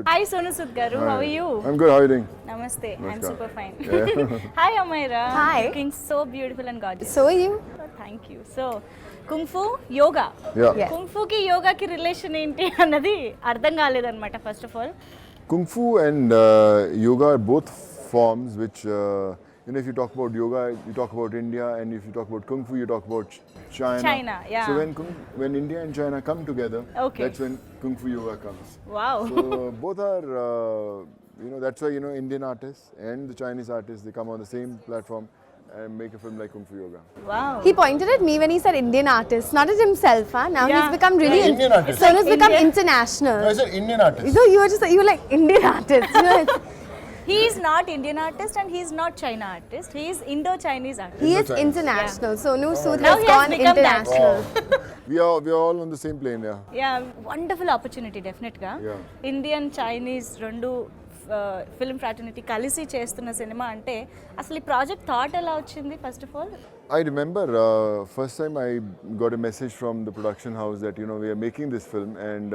Hi Sonu Sood garu, how are you? I'm good. How are you doing? Namaste. I'm Namaskar. super fine. Yeah. Hi Amaira. Hi. Looking so beautiful and gorgeous. So are you? Oh, thank you. So, Kung Fu yoga. Yeah. Yes. Kung Fu ki yoga ki relation ఏంటి అన్నది అర్థం కాలేదన్నమాట first of all. Kung Fu and yoga are both forms which, if you talk about yoga, you talk about India, and if you talk about Kung Fu, you talk about China. China, yeah. So when India and China come together, Okay. that's when Kung Fu yoga comes. Wow. So both are, that's why, Indian artists and the Chinese artists, they come on the same platform and make a film like Kung Fu yoga. Wow. He pointed at me when he said Indian artist, not at himself. Huh? Now Yeah. he's become really. Yeah, Indian artist. So he's become Indian- international. No, I said Indian artists. So you were like Indian artist. He is not Indian artist and he is not China artist. He is Indo-Chinese artist. He is Indo-Chinese. international. Sonu Sood Now has he has gone become that. international. We are all on the same plane, yeah. Yeah wonderful opportunity డెఫినెట్గా. Yeah. Indian Chinese రెండు film fraternity కలిసి చేస్తున్న cinema అంటే అసలు ఈ project thought ఎలా వచ్చింది first of all? I remember first time I got a message from the production house that we are making this film, and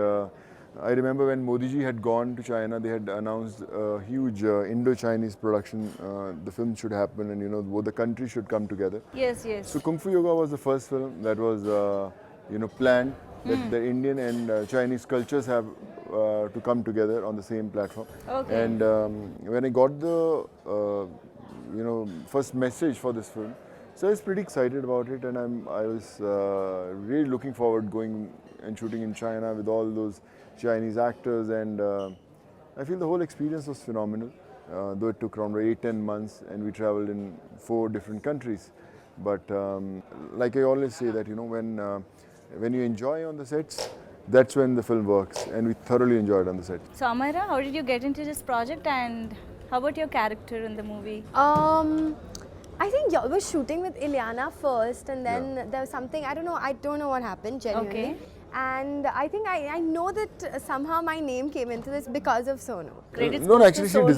I remember when Modi ji had gone to China, they had announced a huge Indo-Chinese production. The film should happen, and both the countries should come together. Yes yes. So Kung Fu Yoga was the first film that was planned that the Indian and Chinese cultures have to come together on the same platform. Okay. And when I got the first message for this film, so I was pretty excited about it, and I was really looking forward going and shooting in China with all those Chinese actors, and I feel the whole experience was phenomenal. Though it took around 8-10 months, and we traveled in 4 different countries. But like I always say that when you enjoy on the sets, that's when the film works, and we thoroughly enjoyed on the set. So Amaira, how did you get in to this project and how about your character in the movie? I think y'all were shooting with Ileana first, and then there was something, I don't know what happened genuinely. Okay. And I think I know that somehow my name came into this because of Sonu. Credits No, goes to actually Sonu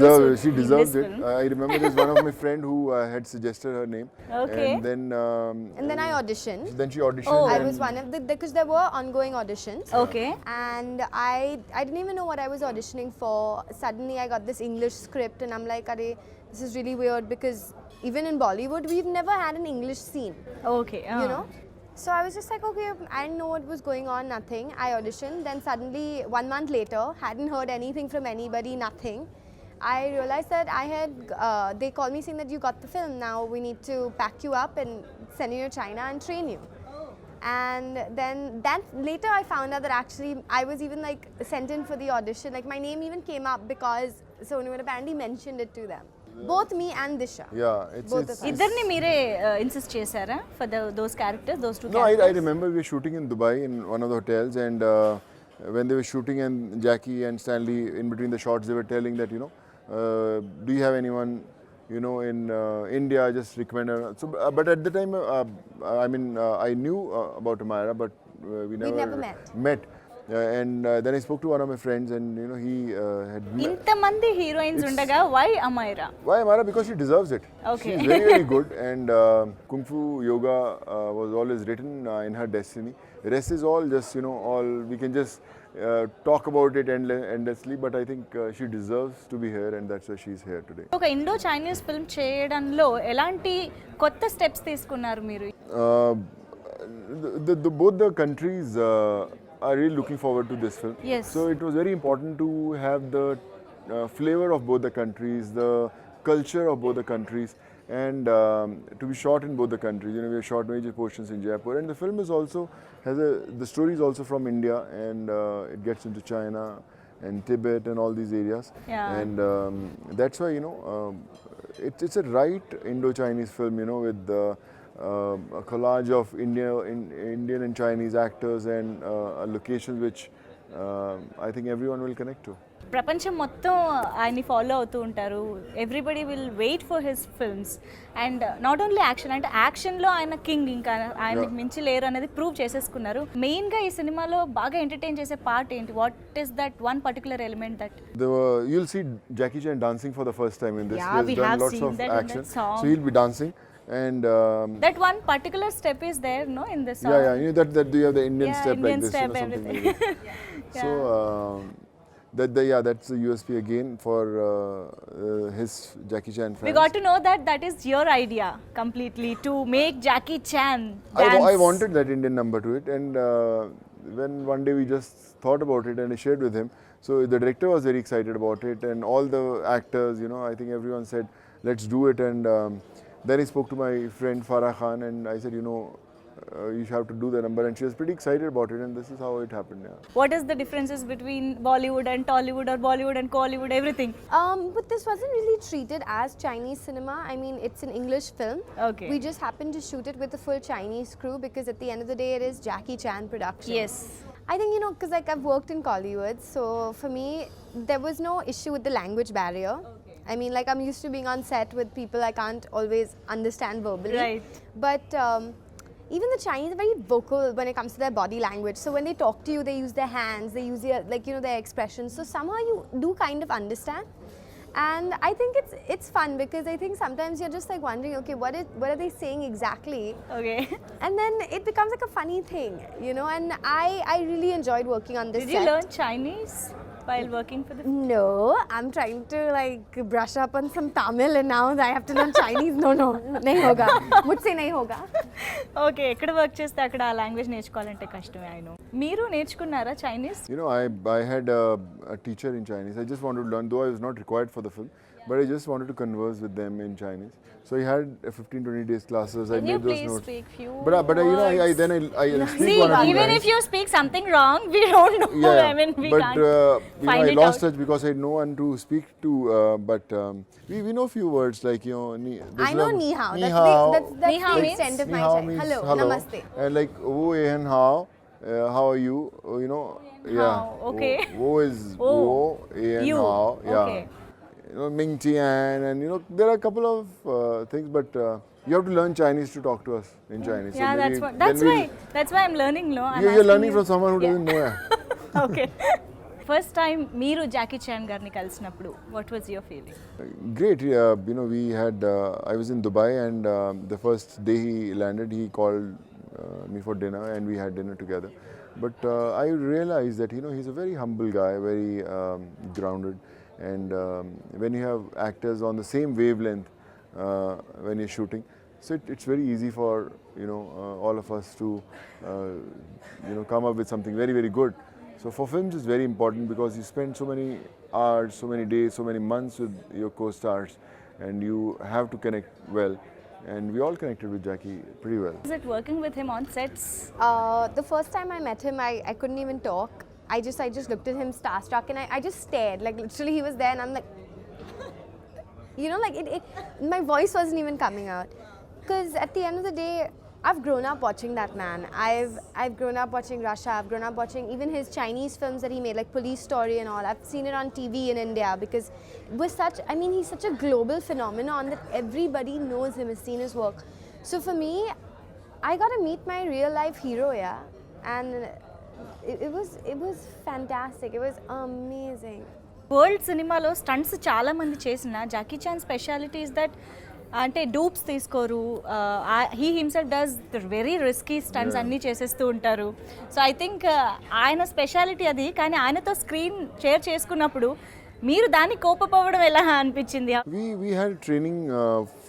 she Sood deserves in it. this film. I remember there's one of my friend who had suggested her name. Okay. And And then I auditioned. then she auditioned. Oh. I and was one of the, because there were ongoing auditions. Okay. And I didn't even know what I was auditioning for. Suddenly I got this English script, and I'm like, "Arey, this is really weird," because even in Bollywood we've never had an English scene, okay. you know. So I was just like, okay, I didn't know what was going on, nothing. I auditioned, then suddenly 1 month later, hadn't heard anything from anybody, nothing. I realized that they called me saying that you got the film, now we need to pack you up and send you to China and train you. And then later I found out that actually I was even like sent in for the audition, like my name even came up because Sonu had apparently mentioned it to them. Both me and Disha. yeah, it's Both of us. ఇద్దరిని మీరే insist చేశారా for those characters, those two No, I characters? remember we were shooting in Dubai in one of the hotels, and when they were shooting, and Jackie and Stanley, in between the shots, they were telling that, do you have anyone, in India, just recommend her. So, but at the time, I knew about Amira, but we never met. And then I spoke to one of my friends, and he had ఇంతమంది heroines ఉండగా why Amaira? Why Amara? Because she deserves it. Okay. She's very, very good, and Kung Fu Yoga was always written in her destiny. The rest is all just, all we can just talk about it endlessly, but I think she deserves to be here, and that's why she's here today. ఒక Indo Chinese film చేయడంలో ఎలాంటి కొత్త steps తీసుకున్నారు మీరు? Both the countries are really looking forward to this film. Yes. So it was very important to have the flavor of both the countries, the culture of both the countries, and to be shot in both the countries. We have shot major portions in Jaipur, and the film is also the story is also from India, and it gets into China and Tibet and all these areas. Yeah. And that's why it's a right Indo-Chinese film, with a collage of Indian and Chinese actors, and locations which I think everyone will connect to. ప్రపంచం మొత్తం ఆయన్ని follow అవుతూ ఉంటారు. Everybody will wait for his films, and not only action, అంటే యాక్షన్లో ఆయన king, ఇంకా ఆయనకి మించి లేరు అనేది ప్రూవ్ చేసేసుకున్నారు. మెయిన్గా ఈ సినిమాలో బాగా ఎంటర్టైన్ చేసే పార్ట్ ఏంటి? What is that one particular element that? You'll see Jackie Chan dancing for the first time in this. Yeah, He has we done have lots seen of that in action, that song. so he'll be dancing, and that one particular step is there, no, in this song. that you have the Indian Yeah, step Indian like this, step, something everything. like that. So that's the USP again for his Jackie Chan fans. We got to know that is your idea completely to make Jackie Chan dance. I wanted that Indian number to it, and when one day we just thought about it and I shared with him. So the director was very excited about it, and all the actors, I think everyone said, let's do it. And then I spoke to my friend Farah Khan, and I said, you have to do the number, and she was pretty excited about it, and this is how it happened. Yeah. What is the differences between Bollywood and Tollywood, or Bollywood and Collywood, everything? But this wasn't really treated as Chinese cinema. I mean, it's an English film. Okay. We just happened to shoot it with a full Chinese crew because at the end of the day, it is Jackie Chan production. Yes. I think, because like I've worked in Collywood, so for me, there was no issue with the language barrier. Okay. I mean, like I'm used to being on set with people I can't always understand verbally. Right. But even the Chinese are very vocal when it comes to their body language. So when they talk to you, they use their hands, they use their, their expressions. So somehow you do kind of understand. And I think it's fun because I think sometimes you're just like wondering, okay, what are they saying exactly? Okay. And then it becomes like a funny thing, and I really enjoyed working on this Did set. you learn Chinese while working for the film? No, I'm trying to brush up on some Tamil and now I have to learn Chinese. No, nahi hoga. Mujhse nahi hoga. Okay ఎక్కడ work చేస్తే అక్కడ ఆ language నేర్చుకోవాలంటే కష్టమే I know మీరు నేర్చుకున్నారా Chinese I had a teacher in Chinese. I just wanted to learn, though I was not required for the film, but I just wanted to converse with them in Chinese. So I had 15-20 days classes. I Can you made those please notes. speak few But I words? then I speak See, one or two even lines. if you speak something wrong, we don't know. Yeah, I mean, we but can't find I it lost out. touch because I had no one to speak to. But we know few words like I know ni hao. Ni That's hao. the Ni hao the means? extent of Ni my hao Chinese. means Hello, hello. namaste. And like wo and how. How are you? Yeah. How, okay. Wo is Oh, wo and you. how. Yeah. Okay. Ming Tian, and there are a couple of things, but you have to learn Chinese to talk to us in Chinese. Yeah, So that's why I'm learning, no? I'm you're asking learning you. from someone who Yeah. doesn't know. Yeah. Okay. First time మీరు Jackie Chan గారిని కలిసినప్పుడు what was your feeling Great. We had. I was in Dubai, and the first day he landed, he called me for dinner, and we had dinner together. But I realized that he's a very humble guy, very grounded, and when you have actors on the same wavelength when you're shooting, so it's very easy for all of us to come up with something very, very good. So for films, it's very important because you spend so many hours, so many days, so many months with your co-stars, and you have to connect well. And we all connected with Jackie pretty well. Is it working with him on sets? The first time I met him, I couldn't even talk. I just looked at him starstruck and I just stared. Like literally he was there and I'm like, my voice wasn't even coming out. Because at the end of the day, I've grown up watching that man. I've grown up watching Russia. I've grown up watching even his Chinese films that he made, like Police Story and all. I've seen it on TV in India because he's such a global phenomenon that everybody knows him, has seen his work. So for me, I got to meet my real life hero, yeah. And it was fantastic. It was amazing. World సినిమాలో stunts చాలా మంది చేసిన Jackie Chan speciality is that అంటే dupes తీసుకోరు he himself does very risky stunts అన్నీ చేసేస్తూ ఉంటారు so I think ఆయన స్పెషాలిటీ అది కానీ ఆయనతో స్క్రీన్ షేర్ చేసుకున్నప్పుడు మీరు దాన్ని కోపపోవడం ఎలా అనిపించింది We had training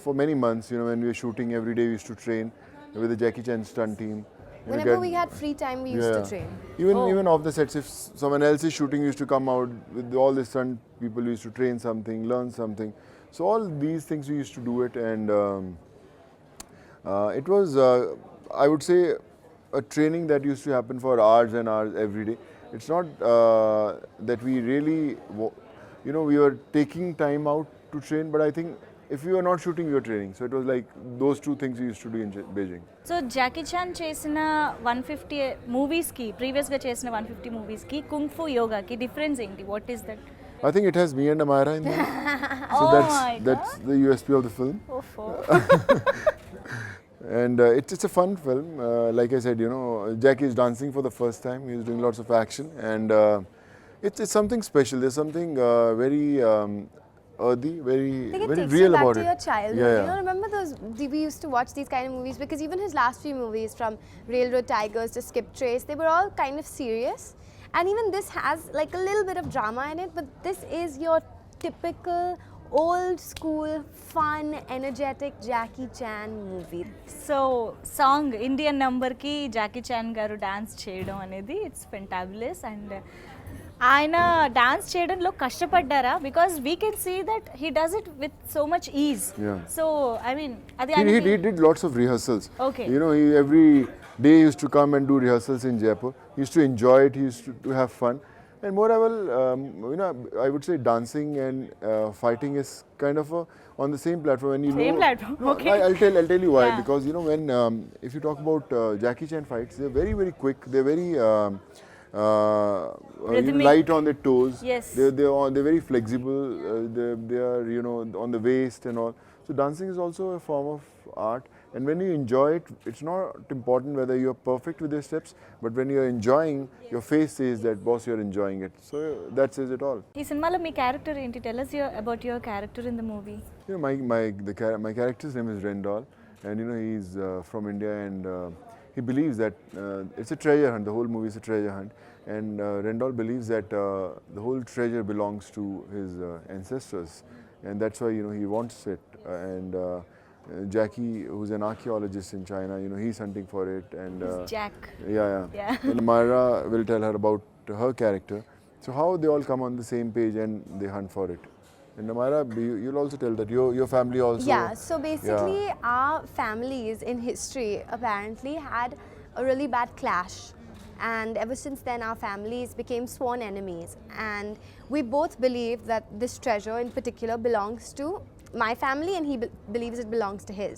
for many months. When we were shooting every day, we used to train with the Jackie Chan stunt team. Whenever we had free time, we used to train. Even off the sets, if someone else is shooting, we used to come out with all the stunt people. We used to train something, learn something. So all these things we used to do it, and it was, I would say, a training that used to happen for hours and hours every day. It's not that we really, we were taking time out to train, but I think if we were not shooting, we were training. So it was like those two things we used to do in Beijing. So Jackie Chan చేసిన 150 మూవీస్కి ప్రీవియస్గా చేసిన 150 మూవీస్కి కుంగ్-ఫు యోగాకి difference ఏంటి what is that I think it has me and Amara in there. So Oh that's my that's the USP of the film. ఓఫో And it's a fun film. Like I said, Jackie is dancing for the first time. He's doing lots of action, and it's something special. There's something very earthy, very I think it very takes real you back about to it. your childhood. Yeah. Remember we used to watch these kind of movies because even his last few movies, from Railroad Tigers to Skip Trace, they were all kind of serious. And even this has like a little bit of drama in it, but this is your typical old school, fun, energetic Jackie Chan movie. So song Indian నెంబర్కి Jackie Chan గారు dance చేయడం అనేది it's fantabulous. And ఆయన dance చేయడంలో కష్టపడ్డారా? Because we can see that he does it with so much ease. Yeah. So I mean అది He did lots of rehearsals. Okay. You know, every day he used to come and do rehearsals in Jaipur. He used to enjoy it. He used to have fun. And moreover, you know, I would say dancing and fighting is kind of on the same platform. When you Same know, platform, No, okay. I'll tell you why. Yeah. Because you know, when if you talk about Jackie Chan fights, they're very very quick. They're very Rhythmic. light on their toes. Yes. They're very flexible. They are, you know, on the waist and all. So dancing is also a form of art. And when you enjoy it, it's not important whether you're perfect with your steps, but when you're enjoying, your face says that, boss, you're enjoying it. So that says it all. ఈ సినిమాలో మీ character ఏంటి? Tell us about your character in the movie. You know, my character's name is Rendal, and you know, he's from India, and he believes that it's a treasure hunt. The whole movie is a treasure hunt, and Rendal believes that the whole treasure belongs to his ancestors, and that's why, you know, he wants it. Jackie, who's an archaeologist in China, you know, he's hunting for it, and Jack. yeah. Yeah. And Myra will tell her about her character. So how they all come on the same page and they hunt for it. And Myra, you'll also tell that your family also. Yeah, so basically our families in history apparently had a really bad clash. And ever since then our families became sworn enemies. And we both believe that this treasure in particular belongs to my family, and he believes it belongs to his.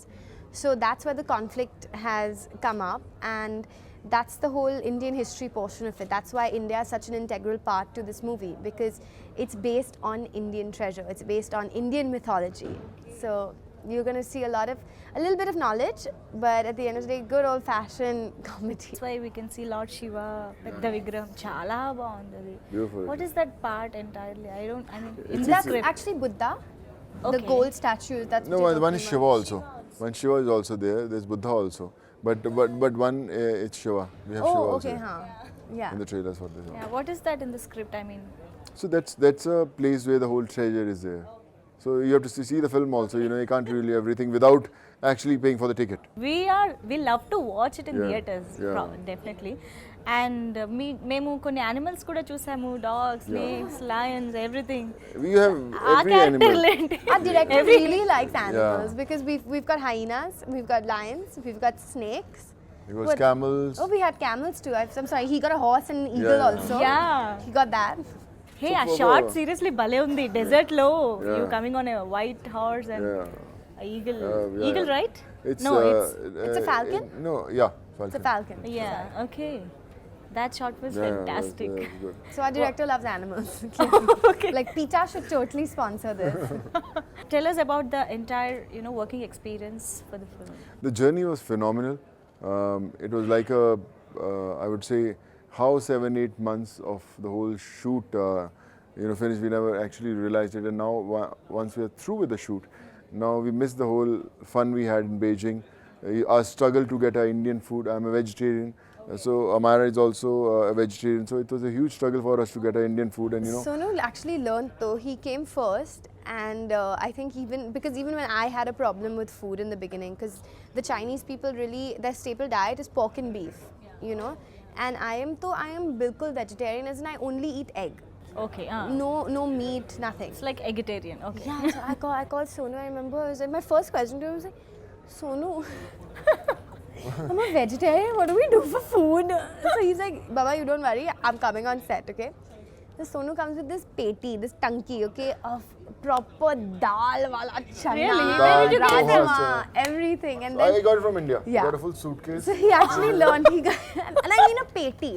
So that's where the conflict has come up, and that's the whole Indian history portion of it. That's why India is such an integral part to this movie, because it's based on Indian treasure. It's based on Indian mythology. So you're going to see a little bit of knowledge, but at the end of the day, good old-fashioned comedy. That's why we can see Lord Shiva, పెద్ద విగ్రహం చాలా బాగుంది. Beautiful. What is that part entirely? I mean in the That's script. actually Buddha, Okay. the gold statue. That's No, what you're one is talking Shiva about. also. One Shiva is also there. There's Buddha also. But one it's Shiva. We have Shiva Oh, also okay, huh. Yeah. in the trailers for this one. Yeah, what is that in the script? I mean, So that's a place where the whole treasure is there. So you have to see the film also. You know, you can't really everything without actually paying for the ticket. we love to watch it in Yeah, theaters, yeah. definitely. And మేము కొన్ని animals కూడా చూసాము, dogs, snakes, Lions, everything. We have ఆ every animal. క్యారెక్టర్లు ఏంటి? Our director really likes animals because we've got hyenas, we've got lions, we've got snakes. It was What? camels. Oh, we had camels too. I'm sorry, he got a horse and an eagle Yeah. also. Yeah. He got that. హే, ఆ So short for- seriously భలే ఉంది. Dessert లో Yeah. You coming on a white horse and Yeah. Eagle. Yeah. Eagle, right? It's No, it's a falcon? No, yeah, falcon. It's a falcon. Yeah, okay. That shot was Yeah, fantastic. yeah, good. So our director loves animals. Okay. Like PETA should totally sponsor this. Tell us about the entire, working experience for the film. The journey was phenomenal. It was like I would say, how 7-8 months of the whole shoot, finished. We never actually realized it, and now once we are through with the shoot, now we miss the whole fun we had in Beijing. Our struggle to get our Indian food. I'm a vegetarian. So Amara is also a vegetarian, so it was a huge struggle for us to get our Indian food, and Sonu actually learned though. He came first, and I think even when I had a problem with food in the beginning, because the Chinese people really, their staple diet is pork and beef, and I am bilkul vegetarian, as in I only eat egg. Okay. No meat, nothing. It's like vegetarian. Okay. Yeah, so I called Sonu. I remember I was like, my first question to him was like, Sonu, I'm a vegetarian. What do we do for food? So he's like, Baba, you don't worry. I'm coming on set, okay? So Sonu comes with this peti, this tanki, okay, of proper dal wala chana, Really? Where did you get it? rajma, everything, and then I got it from India. Yeah. Got a full suitcase. so he actually learned. And I mean a peti.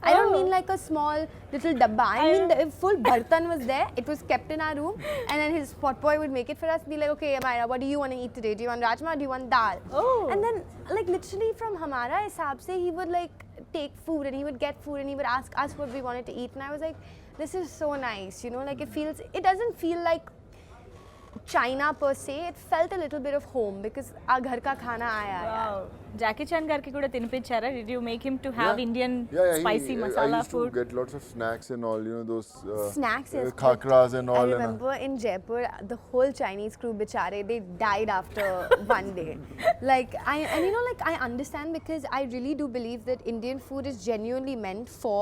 I don't mean like a small little dabba. I mean the full bartan was there. It was kept in our room, and then his pot boy would make it for us. Be like, okay, Amira, what do you want to eat today? Do you want rajma? Or do you want dal? Oh. And then like literally from Hamara hisab se, he would like take food and he would get food and he would ask us what we wanted to eat. And I was like, this is so nice, like it doesn't feel like China per se, it felt a little bit of home because our ghar ka khana aaya hai. Jackie Chan గారికి కూడా తినిపించారా? Did you make him to have Indian Yeah, spicy I masala used food? to get lots of snacks and all, you know, those Snacks, yes. khakras and all. I remember in Jaipur, the whole Chinese crew, bichare, they died after one day. Like, and you know, like, I understand because I really do believe that Indian food is genuinely meant for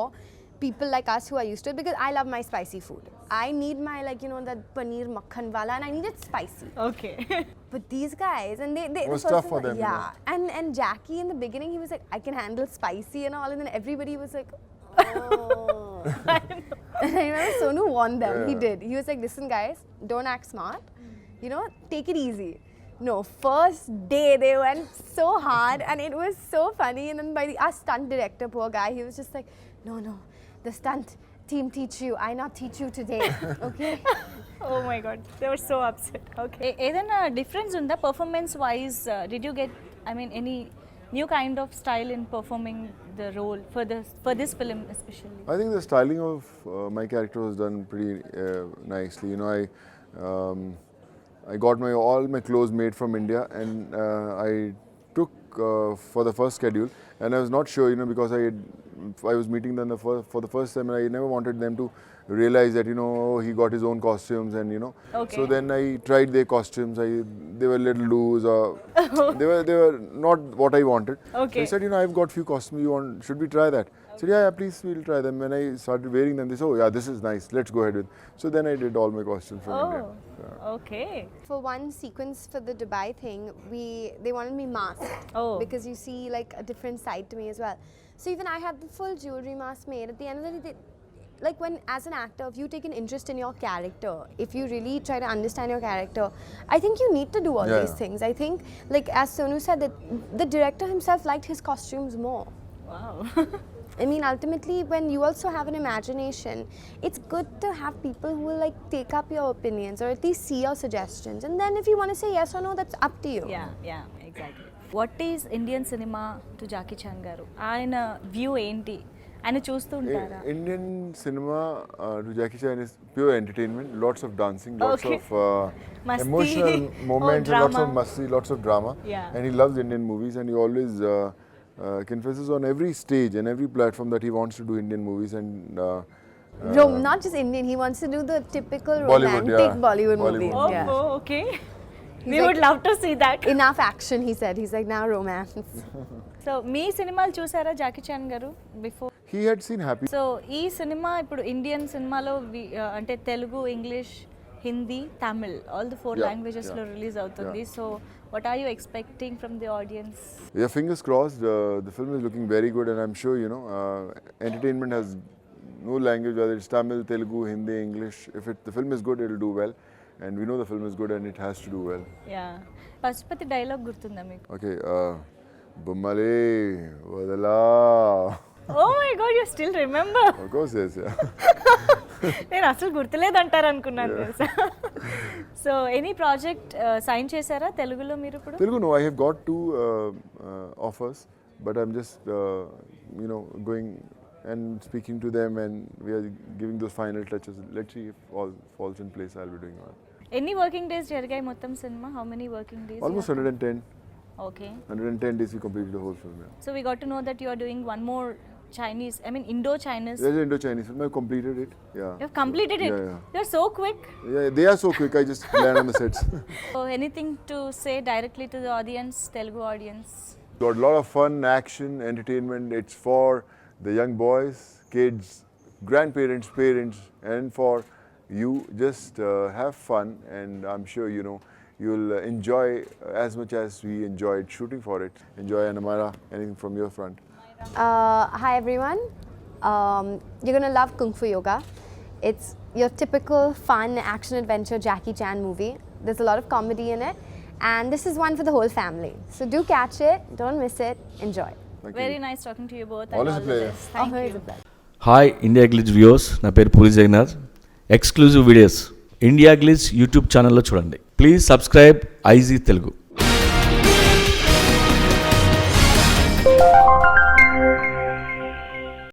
people like us who are used to it, because I love my spicy food. I need my, like, you know, that paneer makhan wala, and I need it spicy. Okay. But these guys, and they It was the tough first for one- them, you Yeah, and Jackie in the beginning, he was like, I can handle spicy and all, and then everybody was like, oh. And I remember Sonu warned them. He Yeah. did. He was like, listen, guys, don't act smart. You know, take it easy. No, first day they went so hard, and it was so funny. And then by our stunt director, poor guy, he was just like, no, the stunt team teach you. I not teach you today. Okay. Oh my god, they were so upset. Okay. ఏదైనా difference ఉందా performance wise? Did you get, I mean, any new kind of style in performing the role for this film especially? I think the styling of my character was done pretty nicely. You know, I got all my clothes made from India, and I took for the first schedule, and I was not sure, you know, because I was meeting them for the first time, and I never wanted them to realize that, you know, he got his own costumes, and you know. Okay. So then I tried their costumes. They were a little loose, or they were not what I wanted. Okay. So I said, you know, I've got few costumes. Should we try that? I said, yeah, please, we'll try them. When I started wearing them, they said, oh yeah, this is nice. Let's go ahead with. So then I did all my costumes from India. Okay. For one sequence for the Dubai thing, they wanted me masked. Oh. Because you see like a different side to me as well. So even I had the full jewelry mask made. At the end of the day, like when as an actor, if you take an interest in your character, if you really try to understand your character, I think you need to do all Yeah, these yeah. things. I think, like as Sonu said, that the director himself liked his costumes more. Wow. I mean, ultimately, when you also have an imagination, it's good to have people who will like take up your opinions or at least see your suggestions. And then if you want to say yes or no, that's up to you. Yeah, exactly. What is Indian cinema to Jackie Chan garu? ఆయన view ఏంటి? ఆయన చూస్తూ ఉంటారా? Indian cinema to Jackie Chan is pure entertainment, lots of dancing, lots Okay. of Masti. emotional moments, and lots of drama. masti, lots of drama. Yeah. And he loves Indian movies, and he always confesses on every stage and every platform that he wants to do Indian movies, and Not just Indian, he wants to do the typical Bollywood, romantic yeah. Bollywood Bollywood. movies. Oh, Yeah. oh, okay. We like- would love to see that. Enough action, he said. He's like, now romance. So మీ సినిమాలు చూసారా Jackie Chan గారు before? he had seen Happy. So ఈ సినిమా ఇప్పుడు Indian సినిమాలో అంటే Telugu, English, Hindi, Tamil all the 4 Yeah, లాంగ్వేజెస్లో రిలీజ్ అవుతుంది. So what are you expecting from the audience? Yeah, fingers crossed. The film is looking very good, and I'm sure, you know, entertainment has no language, whether it's Tamil, Telugu, Hindi, English. If the film is good, it'll do well, and we know the film is good, and it has to do well. Yeah, Pashupati dialogue గుర్తుందా మీకు? Okay, Bummale, Vadala. Oh my God, you still remember? Of course, yes, yeah. నేను అసలు గుర్తులేదు అంటారు అనుకున్నాను తెలుసా. So any project sign చేశారా తెలుగులో మీరు ఇప్పుడు? Telugu, no, I have got 2 offers, but I'm just, you know, going and speaking to them, and we are giving those final touches. Let's see if all falls in place. I'll be doing well. ఎన్ని working days జరిగాయి మొత్తం సినిమా? How many working days? Almost 110. Okay. 110 days we completed the whole film. Yeah. So we got to know that you are doing one more Chinese, I mean Indo-Chinese. There's an Indo-Chinese film. I've completed it. Yeah. You have completed it? Yeah, yeah. You're so quick. Yeah, they are so quick. I just land on the sets. So anything to say directly to the audience, Telugu audience? Got a lot of fun, action, entertainment. It's for the young boys, kids, grandparents, parents, and for you. Just have fun, and I'm sure, you know, you'll enjoy as much as we enjoyed shooting for it. Enjoy. And Amara, anything from your front? Hi everyone. You're gonna love Kung Fu Yoga. It's your typical fun action adventure Jackie Chan movie. There's a lot of comedy in it, and this is one for the whole family. So do catch it, don't miss it, enjoy. Thank Very you. nice talking to you both. Always and a all the pleasure. best. Thank Always you. a pleasure. Hi India Glitz viewers, నా పేరు Puri Jagannadh. Exclusive videos India Glitz YouTube ఛానల్లో చూడండి. Please subscribe IG Telugu.